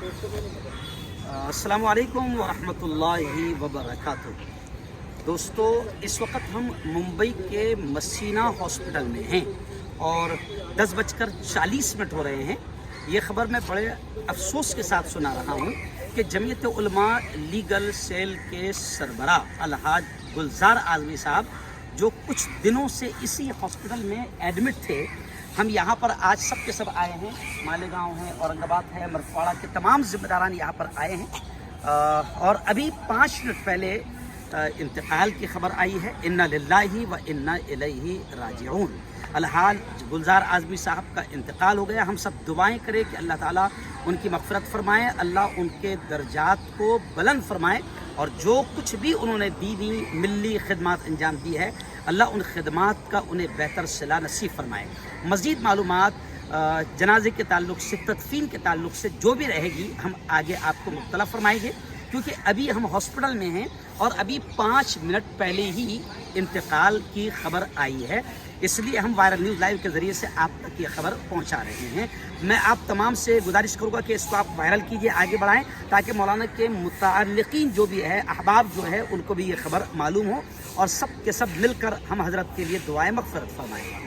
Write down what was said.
अस्सलाम वालेकुम वरहमतुल्लाहि वबरकातुह। दोस्तों, इस वक्त हम मुंबई के मसीना हॉस्पिटल में हैं और 10:40 हो रहे हैं। ये ख़बर मैं बड़े अफसोस के साथ सुना रहा हूँ कि जमीयत उलमा लीगल सेल के सरबराह अलहाज गुलजार आज़मी साहब, जो कुछ दिनों से इसी हॉस्पिटल में एडमिट थे, हम यहाँ पर आज सब के सब आए हैं। मालेगांव है, औरंगाबाद है, मरवाड़ा के तमाम ज़िम्मेदारान यहाँ पर आए हैं और अभी 5 मिनट पहले इंतकाल की खबर आई है। इन्ना लिल्लाहि व इन्ना इलैहि राजिऊन। अलहाल गुलजार आज़मी साहब का इंतकाल हो गया। हम सब दुआएं करें कि अल्लाह ताला उनकी मग़फ़िरत फ़रमाए, अल्लाह उनके दर्जात को बुलंद फ़रमाए और जो कुछ भी उन्होंने दीनी मिल्ली खिदमत अंजाम दी है, अल्लाह उन खिदमत का उन्हें बेहतर सिला नसीब फ़रमाए। मज़ीद मालूमात जनाजे के ताल्लुक़ से, तदफ़ीन के ताल्लुक़ से जो भी रहेगी, हम आगे आपको मुख्तला फ़रमाएँगे, क्योंकि अभी हम हॉस्पिटल में हैं और अभी 5 मिनट पहले ही इंतकाल की खबर आई है। इसलिए हम वायरल न्यूज़ लाइव के ज़रिए से आप तक ये खबर पहुंचा रहे हैं। मैं आप तमाम से गुजारिश करूंगा कि इसको आप वायरल कीजिए, आगे बढ़ाएं, ताकि मौलाना के मुताल्लिकीन जो भी है, अहबाब जो है, उनको भी ये खबर मालूम हो और सब के सब मिलकर हम हज़रत के लिए दुआएं मग़फ़िरत फ़रमाएँ।